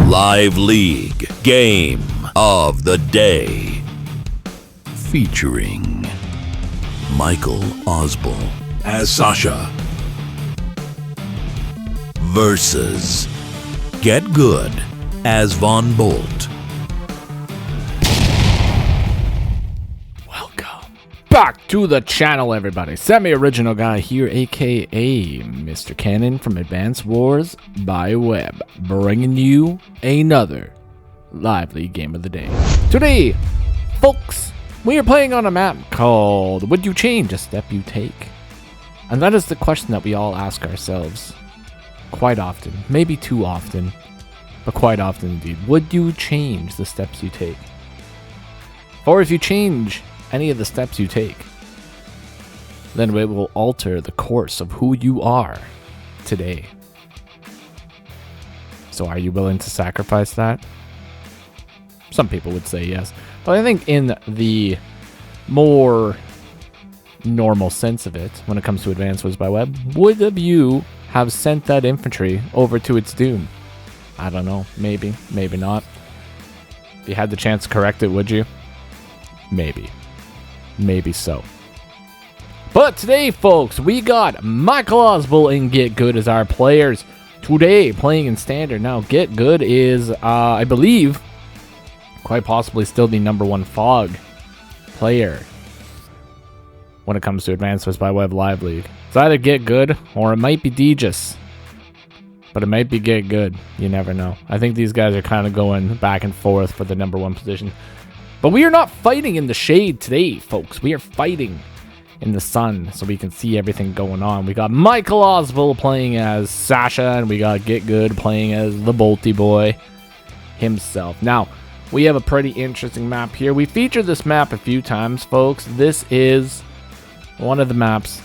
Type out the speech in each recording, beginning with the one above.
Live League Game of the Day. Featuring Michaelozbl as Sasha versus GetGood as Von Bolt. Welcome back to the channel, everybody. Semi-original guy here, aka Mr. Cannon from Advanced Wars by Web, bringing you another lively game of the day. Today, folks, we are playing on a map called Would You Change a Step You Take? And that is the question that we all ask ourselves quite often, maybe too often, but quite often indeed. Would you change the steps you take? Or if you change any of the steps you take, then it will alter the course of who you are today. So are you willing to sacrifice that? Some people would say yes. But I think in the more normal sense of it, when it comes to Advanced Wars by Web, would you have sent that infantry over to its doom? I don't know. Maybe. Maybe not. If you had the chance to correct it, would you? Maybe. Maybe so. But today, folks, we got Michaelozbl and GetGood as our players. Today, playing in Standard. Now, GetGood is, I believe, quite possibly still the #1 FOG player when it comes to Advanced Wars by Web Live League. It's either GetGood or it might be Deegis. But it might be GetGood. You never know. I think these guys are kind of going back and forth for the #1 position. But we are not fighting in the shade today, folks. We are fighting in the sun so we can see everything going on. We got Michaelozbl playing as Sasha, and we got GetGood playing as the Bolty boy himself. Now, we have a pretty interesting map here. We featured this map a few times, folks. This is one of the maps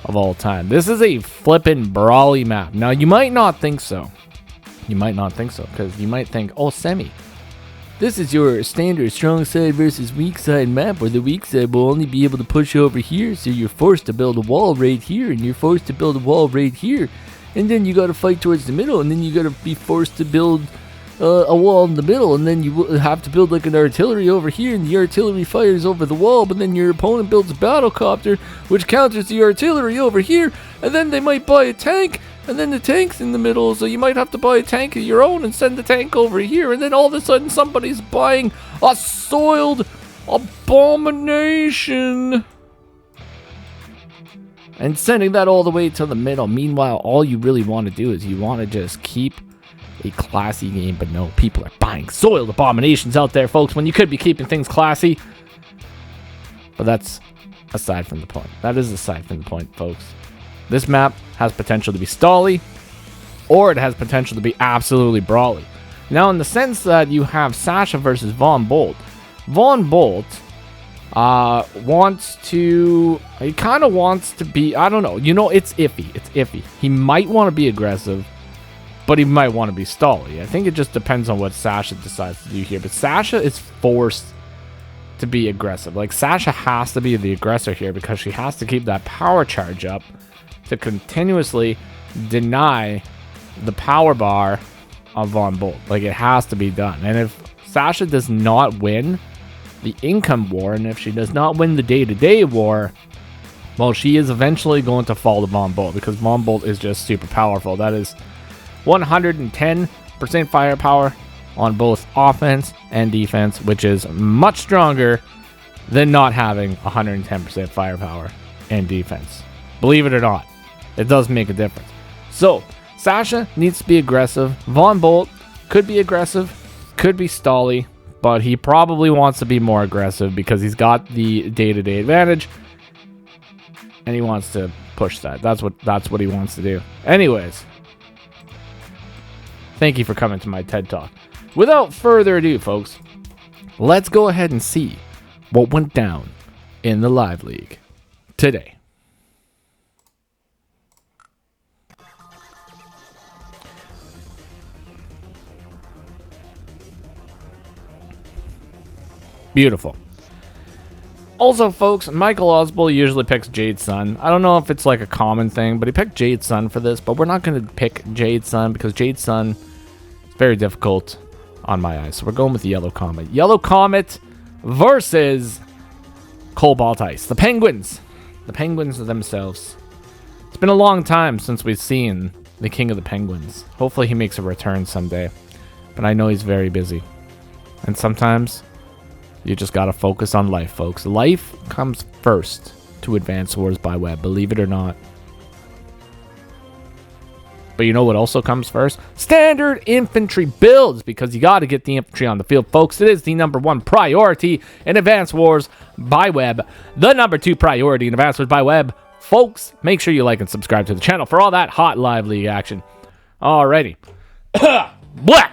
of all time. This is a flippin' brawly map. Now, you might not think so. You might not think so, because you might think, oh, Semi, this is your standard strong side versus weak side map, where the weak side will only be able to push over here, so you're forced to build a wall right here, and you're forced to build a wall right here, and then you gotta fight towards the middle, and then you gotta be forced to build a wall in the middle, and then you have to build like an artillery over here, and the artillery fires over the wall, but then your opponent builds a battlecopter which counters the artillery over here, and then they might buy a tank, and then the tank's in the middle, so you might have to buy a tank of your own and send the tank over here, and then all of a sudden somebody's buying a soiled abomination and sending that all the way to the middle. Meanwhile, all you really want to do is you want to just keep a classy game, but no, people are buying soiled abominations out there, folks, when you could be keeping things classy. But that's aside from the point. That is aside from the point, folks. This map has potential to be stally, or it has potential to be absolutely brawly. Now, in the sense that you have Sasha versus Von Bolt, Von Bolt wants to, he kind of wants to be, I don't know, you know, it's iffy. It's iffy. He might want to be aggressive, but he might want to be stally. I think it just depends on what Sasha decides to do here. But Sasha is forced to be aggressive. Like, Sasha has to be the aggressor here because she has to keep that power charge up to continuously deny the power bar of Von Bolt. Like, it has to be done. And if Sasha does not win the income war, and if she does not win the day-to-day war, well, she is eventually going to fall to Von Bolt, because Von Bolt is just super powerful. That is 110% firepower on both offense and defense, which is much stronger than not having 110% firepower and defense. Believe it or not, it does make a difference. So, Sasha needs to be aggressive. Von Bolt could be aggressive, could be stally, but he probably wants to be more aggressive because he's got the day-to-day advantage, and he wants to push that. That's what he wants to do. Anyways, thank you for coming to my TED Talk. Without further ado, folks, let's go ahead and see what went down in the Live League today. Beautiful. Also, folks, Michaelozbl usually picks Jade Sun. I don't know if it's like a common thing, but he picked Jade Sun for this, but we're not going to pick Jade Sun because Jade Sun is very difficult on my eyes. So we're going with the Yellow Comet. Yellow Comet versus Cobalt Ice. The Penguins. The Penguins themselves. It's been a long time since we've seen the King of the Penguins. Hopefully he makes a return someday. But I know he's very busy. And sometimes you just gotta focus on life, folks. Life comes first to Advance Wars by Web, believe it or not. But you know what also comes first? Standard infantry builds, because you got to get the infantry on the field, folks. It is the #1 priority in Advance Wars by Web. The #2 priority in Advance Wars by Web. Folks, make sure you like and subscribe to the channel for all that hot live league action. Alrighty. Blah!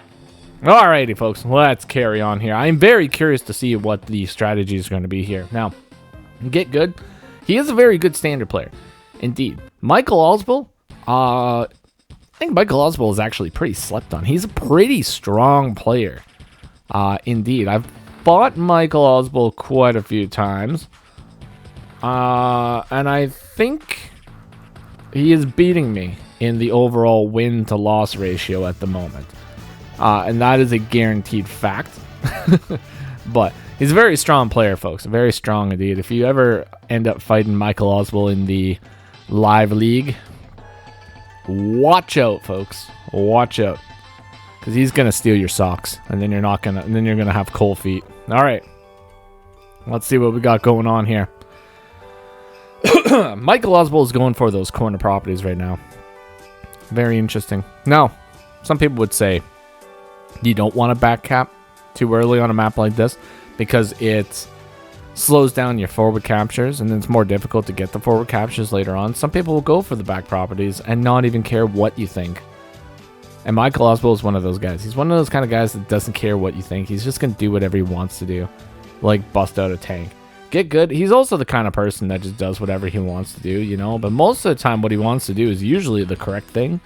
Alrighty, folks. Let's carry on here. I'm very curious to see what the strategy is going to be here. Now, GetGood. He is a very good standard player. Indeed. Michaelozbl. I think Michaelozbl is actually pretty slept on. He's a pretty strong player. Indeed. I've fought Michaelozbl quite a few times. And I think he is beating me in the overall win-to-loss ratio at the moment. And that is a guaranteed fact. But he's a very strong player, folks. Very strong indeed. If you ever end up fighting Michaelozbl in the live league, watch out, folks. Watch out, because he's gonna steal your socks, and then you're not gonna. And then you're gonna have cold feet. All right, let's see what we got going on here. Michaelozbl is going for those corner properties right now. Very interesting. Now, some people would say you don't want to back cap too early on a map like this because it slows down your forward captures, and then it's more difficult to get the forward captures later on. Some people will go for the back properties and not even care what you think. And Michaelozbl is one of those guys. He's one of those kind of guys that doesn't care what you think. He's just going to do whatever he wants to do. Like bust out a tank. GetGood. He's also the kind of person that just does whatever he wants to do, you know. But most of the time what he wants to do is usually the correct thing.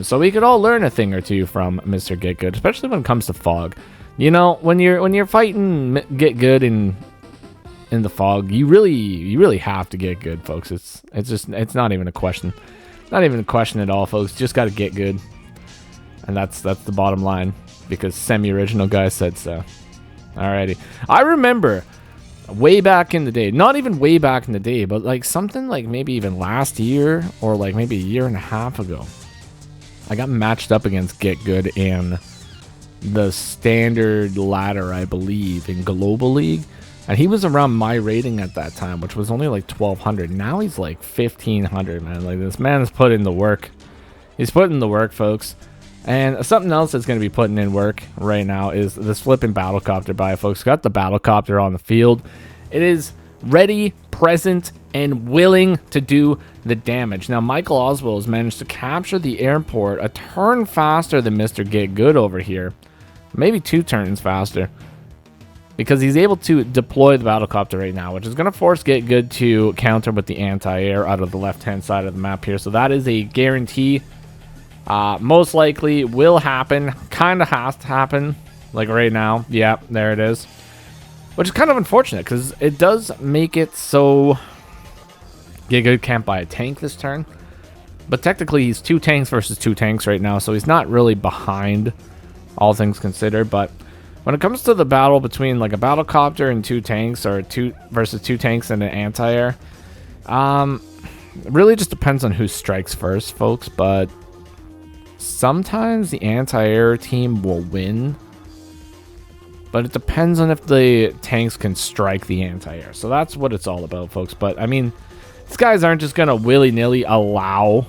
So we could all learn a thing or two from Mr. GetGood, especially when it comes to fog. You know, when you're fighting GetGood in the fog, you really have to get good, folks. It's not even a question. Not even a question at all, folks. Just got to get good. And that's the bottom line, because semi-original guy said so. Alrighty. I remember way back in the day, not even way back in the day, but like something like maybe even last year or like maybe a year and a half ago, I got matched up against GetGood in the standard ladder, I believe, in Global League. And he was around my rating at that time, which was only like 1,200. Now he's like 1,500, man. Like, this man has put in the work. He's putting in the work, folks. And something else that's going to be putting in work right now is this flipping battlecopter by, folks. Got the battlecopter on the field. It is ready, present, and willing to do the damage. Now, Michaelozbl has managed to capture the airport a turn faster than Mr. GetGood over here. Maybe 2 turns faster, because he's able to deploy the battlecopter right now, which is going to force GetGood to counter with the anti-air out of the left-hand side of the map here. So that is a guarantee. Most likely will happen. Kind of has to happen. Like right now. Yeah, there it is. Which is kind of unfortunate, because it does make it so GetGood can't buy a tank this turn. But technically he's 2 tanks versus 2 tanks right now, so he's not really behind, all things considered. But when it comes to the battle between like a battlecopter and 2 tanks, or 2 versus 2 tanks and an anti-air, it really just depends on who strikes first, folks. But sometimes the anti-air team will win, but it depends on if the tanks can strike the anti-air. So that's what it's all about, folks. But I mean, these guys aren't just gonna willy-nilly allow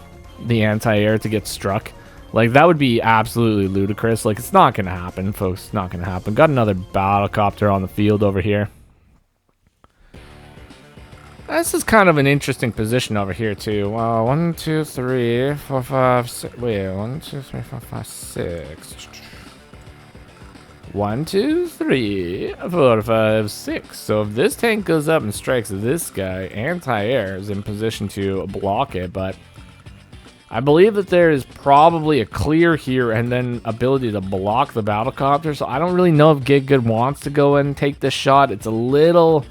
the anti-air to get struck. Like, that would be absolutely ludicrous. Like, it's not gonna happen, folks. It's not gonna happen. Got another battlecopter on the field over here. This is kind of an interesting position over here, too. 1, 2, 3, 4, 5, 6. Wait, 1, 2, 3, 4, 5, 6. 1, 2, 3, 4, 5, 6. So if this tank goes up and strikes this guy, anti-air is in position to block it, but I believe that there is probably a clear here and then ability to block the battlecopter. So I don't really know if GetGood wants to go and take this shot. It's a little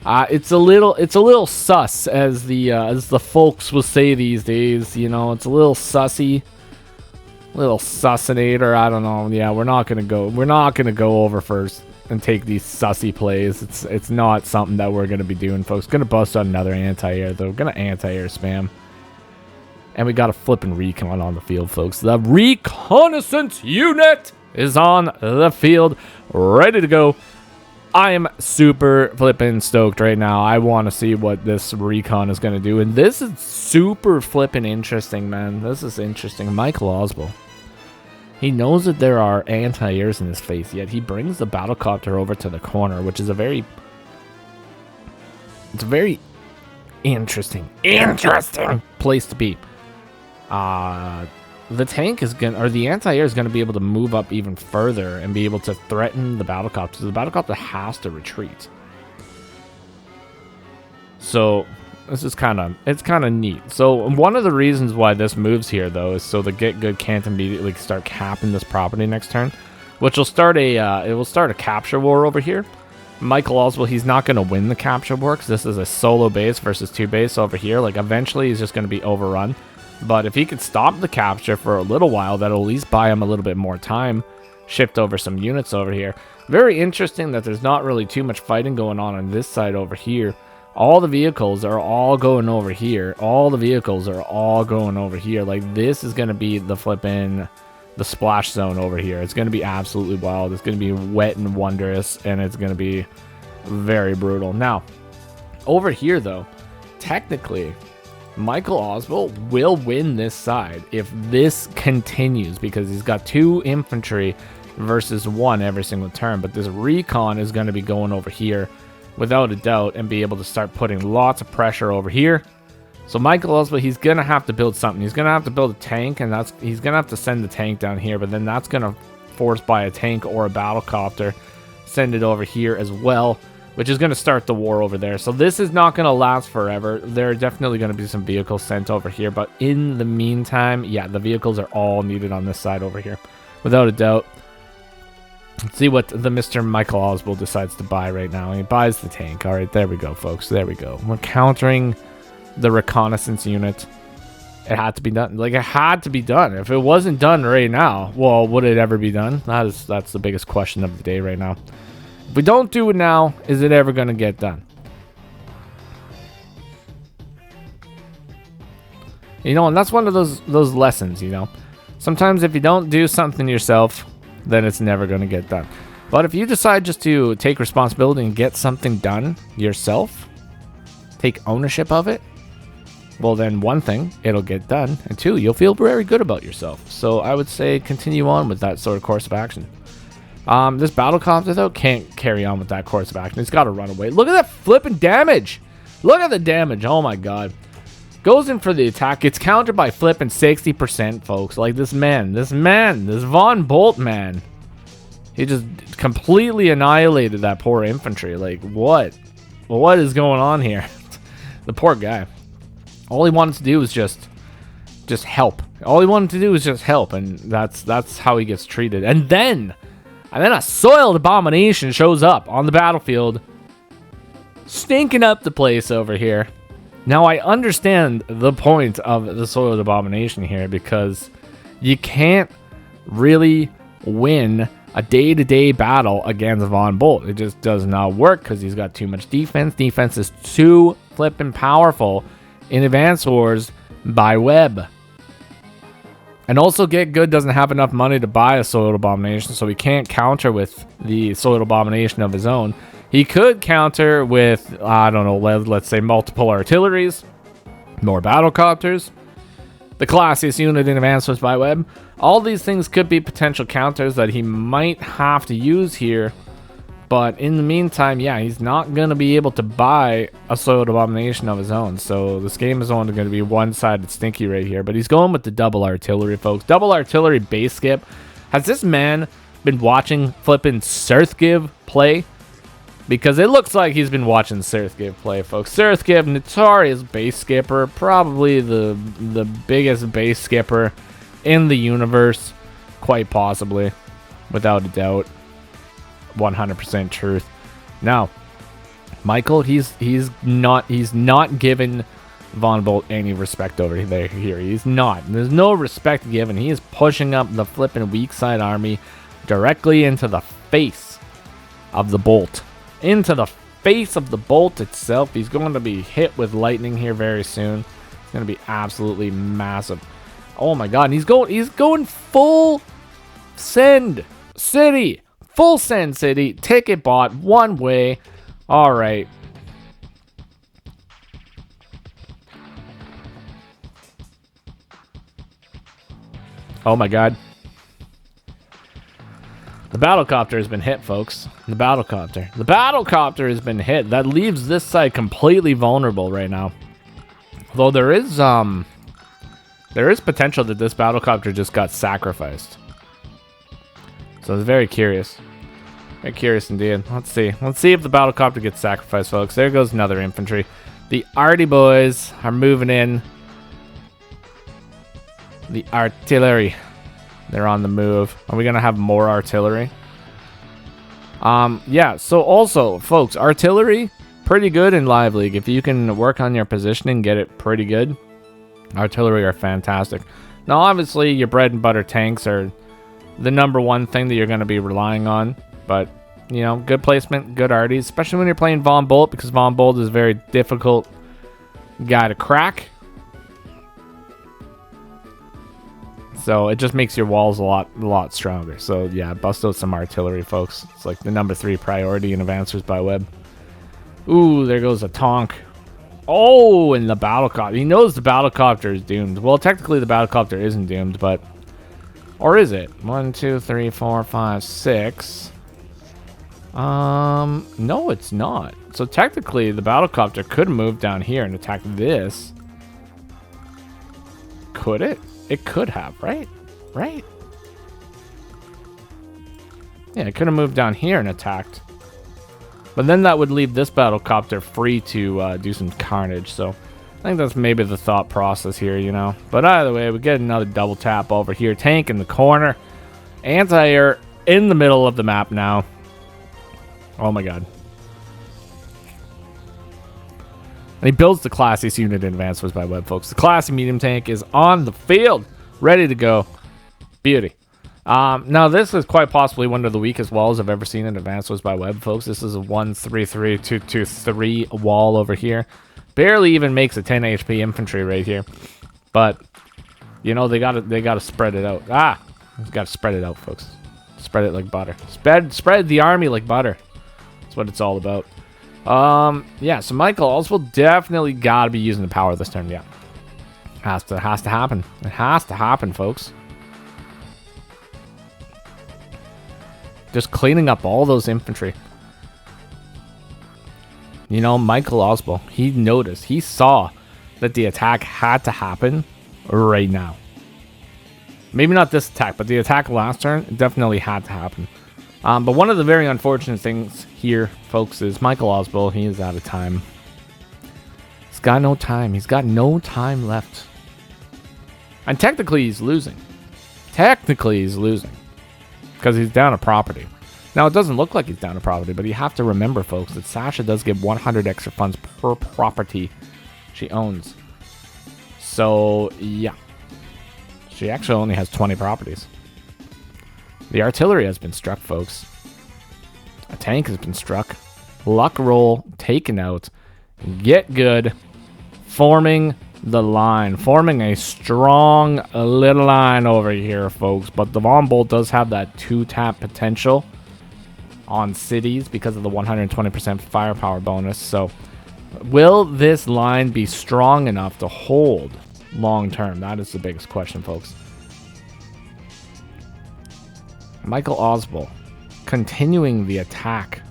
sus, as the folks will say these days. You know, it's a little sussy. Little sussinator, I don't know. Yeah, we're not gonna go over first and take these sussy plays. It's not something that we're gonna be doing, folks. Gonna bust out another anti-air though. Gonna anti-air spam. And we got a flipping recon on the field, folks. The reconnaissance unit is on the field, ready to go. I am super flipping stoked right now. I want to see what this recon is going to do. And this is super flipping interesting, man. This is interesting. Michaelozbl. He knows that there are anti-airs in his face, yet he brings the battlecopter over to the corner, which is a very interesting place to be. The tank is gonna, or the anti-air is gonna be able to move up even further and be able to threaten the battlecopter. So the battlecopter has to retreat. So this is kind of neat. So one of the reasons why this moves here though is so the GetGood can't immediately start capping this property next turn, which will start a capture war over here. Michaelozbl, he's not going to win the capture war because this is a solo base versus 2 base over here. Like eventually he's just going to be overrun. But if he could stop the capture for a little while, that'll at least buy him a little bit more time. Shift over some units over here. Very interesting that there's not really too much fighting going on this side over here. All the vehicles are all going over here. Like this is going to be the splash zone over here. It's going to be absolutely wild. It's going to be wet and wondrous, and it's going to be very brutal. Now, over here though, technically, Michaelozbl will win this side if this continues because he's got 2 infantry versus 1 every single turn. But this recon is going to be going over here without a doubt and be able to start putting lots of pressure over here. So Michaelozbl, he's going to have to build something. He's going to have to build a tank, and he's going to have to send the tank down here. But then that's going to force by a tank or a battlecopter. Send it over here as well, which is going to start the war over there. So this is not going to last forever. There are definitely going to be some vehicles sent over here. But in the meantime, yeah, the vehicles are all needed on this side over here. Without a doubt. Let's see what the Mr. Michaelozbl decides to buy right now. He buys the tank. All right, there we go, folks. There we go. We're countering the reconnaissance unit. It had to be done. Like, it had to be done. If it wasn't done right now, well, would it ever be done? That's the biggest question of the day right now. If we don't do it now, is it ever going to get done? You know, and that's one of those lessons, you know. Sometimes if you don't do something yourself, then it's never going to get done. But if you decide just to take responsibility and get something done yourself, take ownership of it, well then, 1 thing, it'll get done, and 2, you'll feel very good about yourself. So I would say continue on with that sort of course of action. This battlecopter though can't carry on with that course of action. It's got to run away. Look at that flipping damage. Look at the damage. Oh my god. Goes in for the attack. Gets countered by flipping 60%, folks. Like this Von Bolt man. He just completely annihilated that poor infantry. Like what? What is going on here? The poor guy. All he wanted to do was just help. All he wanted to do was just help, and that's how he gets treated. And then a soiled abomination shows up on the battlefield, stinking up the place over here. Now, I understand the point of the soiled abomination here because you can't really win a day-to-day battle against Von Bolt. It just does not work because he's got too much defense. Defense is too flippin' powerful in Advance Wars by Web. And also GetGood doesn't have enough money to buy a Soiled Abomination, so he can't counter with the Soiled Abomination of his own. He could counter with, I don't know, let's say multiple artilleries, more battlecopters, the classiest unit in Advance Wars by Web. All these things could be potential counters that he might have to use here. But in the meantime, yeah, he's not going to be able to buy a Soiled Abomination of his own. So this game is only going to be one-sided stinky right here. But he's going with the double artillery, folks. Double artillery base skip. Has this man been watching flipping Surthgive play? Because it looks like he's been watching Surthgive play, folks. Surthgive, notorious base skipper. Probably the biggest base skipper in the universe. Quite possibly. Without a doubt. 100% truth. Now, Michael, he's not given Von Bolt any respect over there here. He's not. There's no respect given. He is pushing up the flipping weak side army directly into the face of the Bolt. Into the face of the Bolt itself. He's going to be hit with lightning here very soon. It's going to be absolutely massive. Oh my god. And he's going full send city. Full send city. Ticket bot one way. All right. Oh my god. The battlecopter has been hit, folks. The battlecopter. The battlecopter has been hit. That leaves this side completely vulnerable right now. Although there is potential that this battlecopter just got sacrificed. So it's very curious. Very curious indeed. Let's see. Let's see if the battlecopter gets sacrificed, folks. There goes another infantry. The arty boys are moving in. The artillery. They're on the move. Are we going to have more artillery? Yeah, so also, folks, artillery, pretty good in Live League. If you can work on your positioning, get it pretty good. Artillery are fantastic. Now, obviously, your bread and butter tanks are the number one thing that you're going to be relying on. But, you know, good placement, good arties, especially when you're playing Von Bolt, because Von Bolt is a very difficult guy to crack. So it just makes your walls a lot stronger. So yeah, bust out some artillery, folks. It's like the number 3 priority in Advancers by Web. Ooh, there goes a tonk. Oh, and the battlecopter. He knows the battlecopter is doomed. Well, technically the battlecopter isn't doomed, but... Or is it? 1, 2, 3, 4, 5, 6. No, it's not. So technically the battlecopter could move down here and attack this. Could it? It could have, right? Right? Yeah, it could have moved down here and attacked. But then that would leave this battlecopter free to do some carnage. So I think that's maybe the thought process here, you know. But either way, we get another double tap over here. Tank in the corner. Anti-air in the middle of the map now. Oh my god. And he builds the classiest unit in Advanced Wars by Web, folks. The classy medium tank is on the field, ready to go. Beauty. Now, this is quite possibly one of the weakest walls I've ever seen in Advanced Wars by Web, folks. This is a 1-3-3-2-2-3 wall over here. Barely even makes a 10 HP infantry right here. But, you know, they gotta spread it out. Gotta spread it out, folks. Spread it like butter. Spread the army like butter. That's what it's all about. Yeah, so Michaelozbl definitely gotta be using the power this turn. Yeah, has to happen. It has to happen, folks. Just cleaning up all those infantry. You know, Michaelozbl, he noticed, he saw that the attack had to happen right now. Maybe not this attack, but the attack last turn definitely had to happen. But one of the very unfortunate things here, folks, is Michaelozbl, he is out of time. He's got no time. He's got no time left. And technically, he's losing. Technically, he's losing. Because he's down a property. Now, it doesn't look like he's down a property, but you have to remember, folks, that Sasha does get 100 extra funds per property she owns. So, yeah. She actually only has 20 properties. The artillery has been struck, folks. A tank has been struck. Luck roll taken out. Get good. Forming the line. Forming a strong little line over here, folks. But the Von Bolt does have that 2-tap potential on cities because of the 120% firepower bonus. So, will this line be strong enough to hold long term? That is the biggest question, folks. Michaelozbl continuing the attack.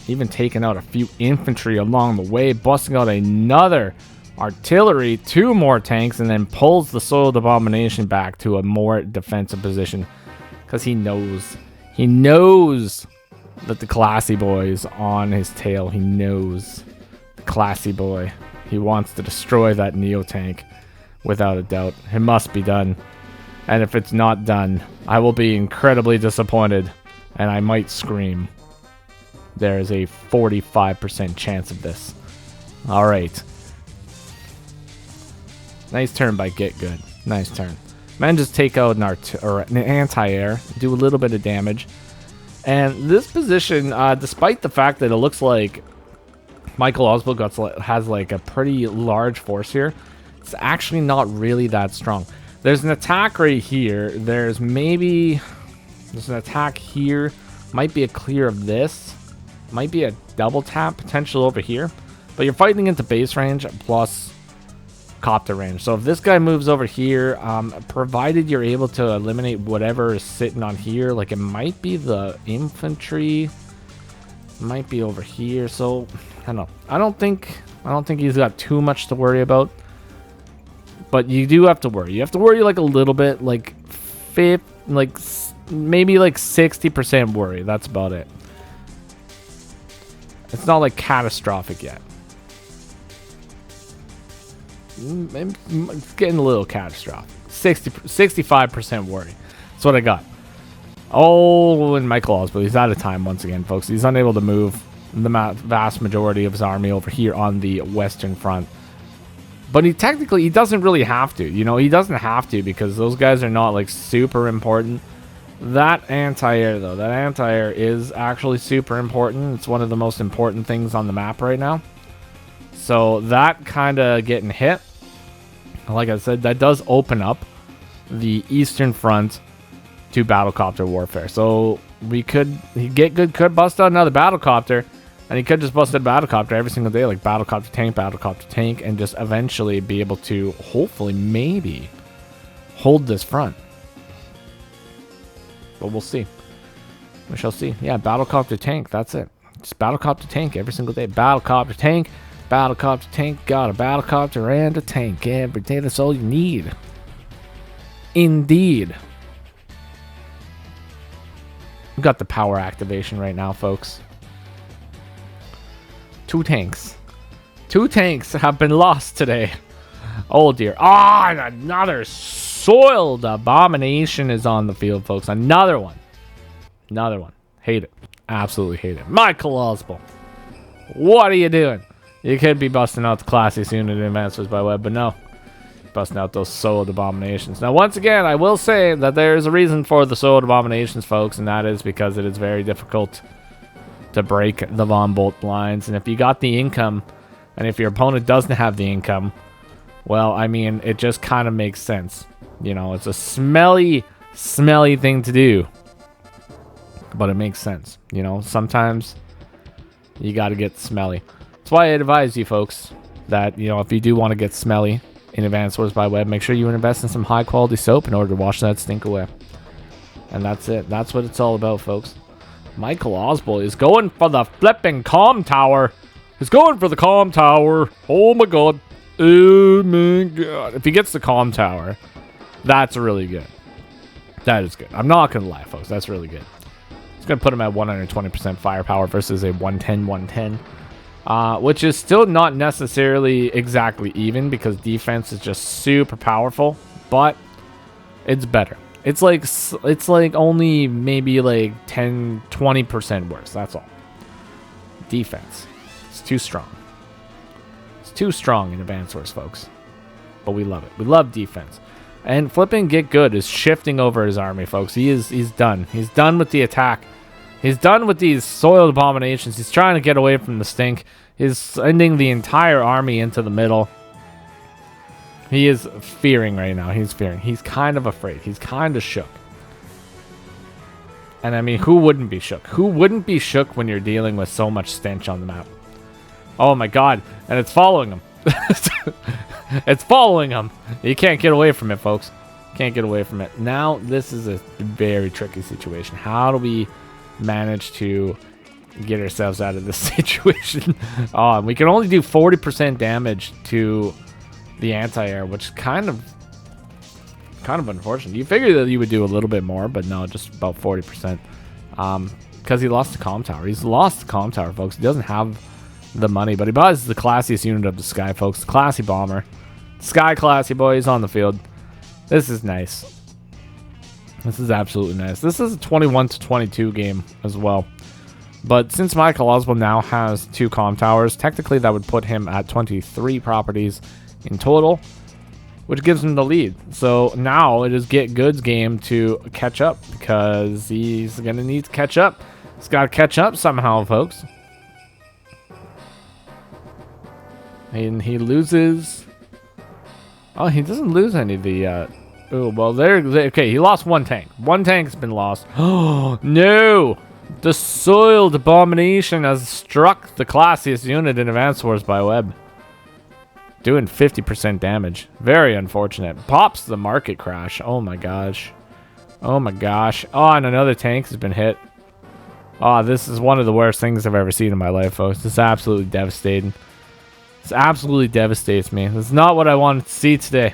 Even taking out a few infantry along the way, busting out another artillery, 2 more tanks, and then pulls the Soiled Abomination back to a more defensive position. Because he knows that the classy boy is on his tail. He knows the classy boy. He wants to destroy that Neo tank without a doubt. It must be done. And if it's not done, I will be incredibly disappointed, and I might scream. There is a 45% chance of this. All right. Nice turn by GetGood. Nice turn. Man, just take out an anti-air, do a little bit of damage. And this position, despite the fact that it looks like Michaelozbl has like a pretty large force here, it's actually not really that strong. There's an attack right here. There's an attack here. Might be a clear of this. Might be a double tap potential over here. But you're fighting into base range plus copter range. So if this guy moves over here, provided you're able to eliminate whatever is sitting on here, like it might be the infantry, might be over here. So I don't know. I don't think he's got too much to worry about. But you do have to worry. You have to worry like a little bit, like maybe like 60% worry. That's about it. It's not like catastrophic yet. It's getting a little catastrophic. 65% worry. That's what I got. Oh, and Michaelozbl, he's out of time once again, folks. He's unable to move the vast majority of his army over here on the western front. But he doesn't really have to. You know, he doesn't have to because those guys are not like super important. That anti-air, though, that anti-air is actually super important. It's one of the most important things on the map right now. So that kind of getting hit, like I said, that does open up the eastern front to battlecopter warfare. So GetGood could bust out another battlecopter, and he could just bust out a battlecopter every single day, like battlecopter tank, and just eventually be able to hopefully maybe hold this front. But we'll see. We shall see. Yeah, battlecopter tank. That's it. Just battlecopter tank every single day. Battlecopter tank. Battlecopter tank. Got a battlecopter and a tank every day. That's all you need. Indeed. We've got the power activation right now, folks. 2 tanks. 2 tanks have been lost today. Oh dear. Ah, and another soiled abomination is on the field, folks. Another one. Hate it. Absolutely hate it. Michaelozbl, what are you doing? You could be busting out the classiest unit in Advanced by Web, but no. Busting out those soiled abominations. Now, once again, I will say that there is a reason for the soiled abominations, folks, and that is because it is very difficult to break the Von Bolt lines. And if you got the income, and if your opponent doesn't have the income, well, I mean, it just kind of makes sense. You know, it's a smelly thing to do. But it makes sense. You know, sometimes you got to get smelly. That's why I advise you folks that, you know, if you do want to get smelly in Advanced Wars by Web, make sure you invest in some high quality soap in order to wash that stink away. And that's it. That's what it's all about, folks. Michaelozbl is going for the flipping comm tower. He's going for the comm tower. Oh my god. Oh my god. If he gets the comm tower, that's really good. That is good. I'm not going to lie, folks. That's really good. It's going to put him at 120% firepower versus a 110, which is still not necessarily exactly even because defense is just super powerful, but it's better. It's like only maybe like 10-20% worse. That's all. Defense. It's too strong. It's too strong in Advanced Wars, folks. But we love it. We love defense. And flipping GetGood is shifting over his army, folks. He's done. He's done with the attack. He's done with these soiled abominations. He's trying to get away from the stink. He's sending the entire army into the middle. He is fearing right now. He's fearing. He's kind of afraid. He's kind of shook. And I mean, who wouldn't be shook? Who wouldn't be shook when you're dealing with so much stench on the map? Oh my god. And it's following him. It's following him. You can't get away from it, folks. Can't get away from it. Now, this is a very tricky situation. How do we manage to get ourselves out of this situation? We can only do 40% damage to the anti-air, which is kind of unfortunate. You figured that you would do a little bit more, but no, just about 40%. Because he lost the comm tower. He's lost the comm tower, folks. He doesn't have the money, but he buys the classiest unit of the sky, folks. The classy bomber. Sky classy boys on the field. This is nice. This is absolutely nice. This is a 21-22 game as well. But since Michaelozbl now has 2 comm towers, technically that would put him at 23 properties in total, which gives him the lead. So now it is GetGood's game to catch up, because he's going to need to catch up. He's got to catch up somehow, folks. And he loses... Oh, he doesn't lose any of the... Oh, well, okay, he lost 1 tank. 1 tank's been lost. Oh, no! The Soiled Abomination has struck the classiest unit in Advanced Wars by Web. Doing 50% damage. Very unfortunate. Pops the market crash. Oh my gosh. Oh my gosh. Oh, and another tank has been hit. Oh, this is one of the worst things I've ever seen in my life, folks. This is absolutely devastating. This absolutely devastates me. This is not what I wanted to see today.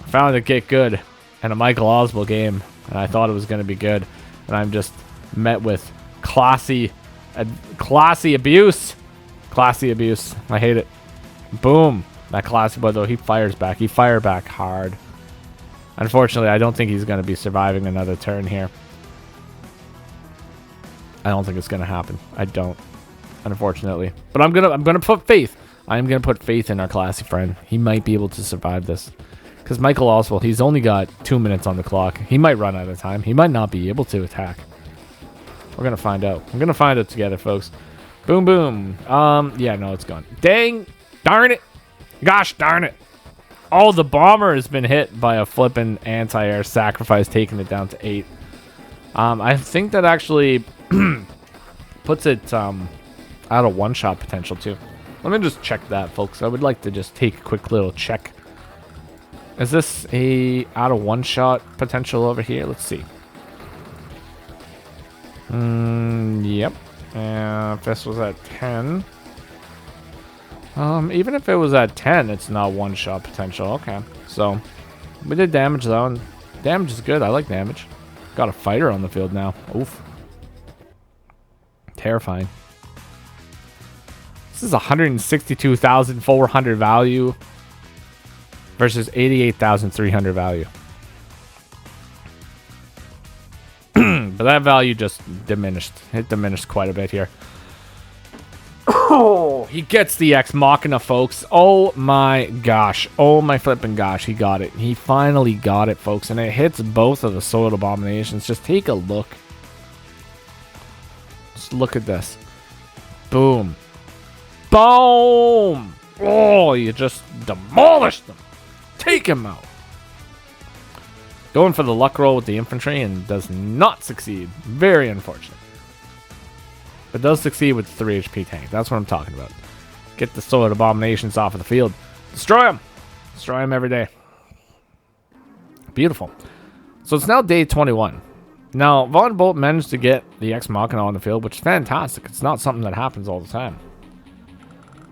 I found a GetGood and a Michaelozbl game, and I thought it was going to be good. And I'm just met with classy abuse. Classy abuse. I hate it. Boom. That classy boy, though, he fires back. He fired back hard. Unfortunately, I don't think he's going to be surviving another turn here. I don't think it's going to happen. I don't. Unfortunately. But I'm gonna put faith. I'm going to put faith in our classy friend. He might be able to survive this. Because Michaelozbl, he's only got 2 minutes on the clock. He might run out of time. He might not be able to attack. We're going to find out. We're going to find out together, folks. Boom, boom. Yeah, no, it's gone. Dang. Darn it. Gosh darn it. Oh, the bomber has been hit by a flippin' anti-air sacrifice, taking it down to 8. I think that actually puts it out of one-shot potential, too. Let me just check that, folks. I would like to just take a quick little check. Is this a out of one-shot potential over here? Let's see. Yep. If this was at 10. Even if it was at 10, it's not one-shot potential. Okay. So, we did damage, though, and damage is good. I like damage. Got a fighter on the field now. Oof. Terrifying. This is 162,400 value versus 88,300 value. But that value just diminished. It diminished quite a bit here. Oh, he gets the Ex Machina, folks. Oh my gosh. Oh my flipping gosh. He got it. He finally got it, folks. And it hits both of the Soiled Abominations. Just take a look. Just look at this. Boom. Boom. Oh, you just demolished them. Take him out. Going for the luck roll with the infantry and does not succeed. Very unfortunate. But does succeed with the 3 HP tank. That's what I'm talking about. Get the Soiled Abominations off of the field. Destroy them. Destroy them every day. Beautiful. So it's now day 21. Now, Von Bolt managed to get the Ex Machina on the field, which is fantastic. It's not something that happens all the time.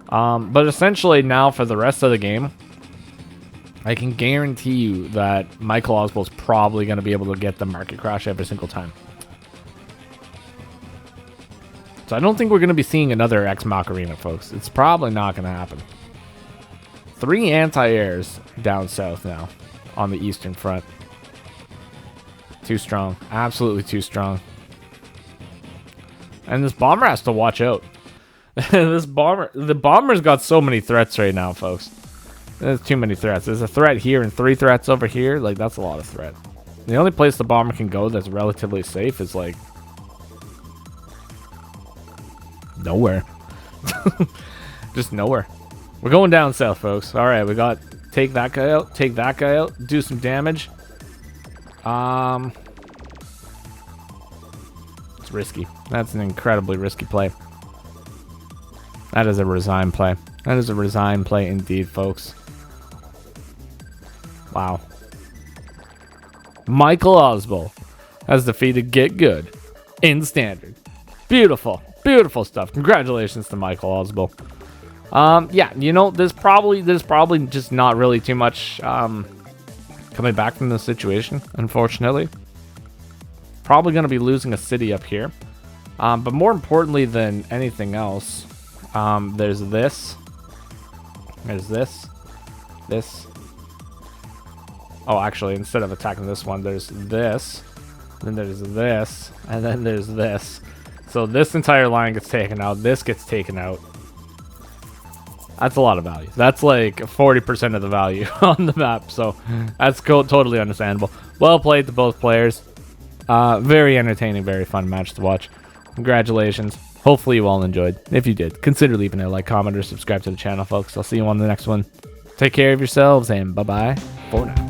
But essentially now for the rest of the game, I can guarantee you that Michaelozbl is probably going to be able to get the market crash every single time. So I don't think we're going to be seeing another Ex Machina, folks. It's probably not going to happen. 3 anti-airs down south now on the eastern front. Too strong. Absolutely too strong. And this bomber has to watch out. The bomber's got so many threats right now, folks. There's too many threats. There's a threat here and 3 threats over here. Like, that's a lot of threat. The only place the bomber can go that's relatively safe is, like, nowhere. Just nowhere. We're going down south, folks. All right, we got take that guy out, take that guy out, do some damage. It's risky. That's an incredibly risky play. That is a resign play. That is a resign play indeed, folks. Wow. Michaelozbl has defeated GetGood in standard. Beautiful. Beautiful stuff. Congratulations to Michaelozbl. Yeah, you know, there's probably just not really too much coming back from this situation, unfortunately. Probably going to be losing a city up here. But more importantly than anything else, there's this. There's this. This. Oh, actually, instead of attacking this one, there's this. then there's this, and then there's this. So this entire line gets taken out. This gets taken out. That's a lot of value. That's like 40% of the value on the map. So that's totally understandable. Well played to both players. Very entertaining, very fun match to watch. Congratulations. Hopefully you all enjoyed. If you did, consider leaving a like, comment, or subscribe to the channel, folks. I'll see you on the next one. Take care of yourselves, and bye-bye for now.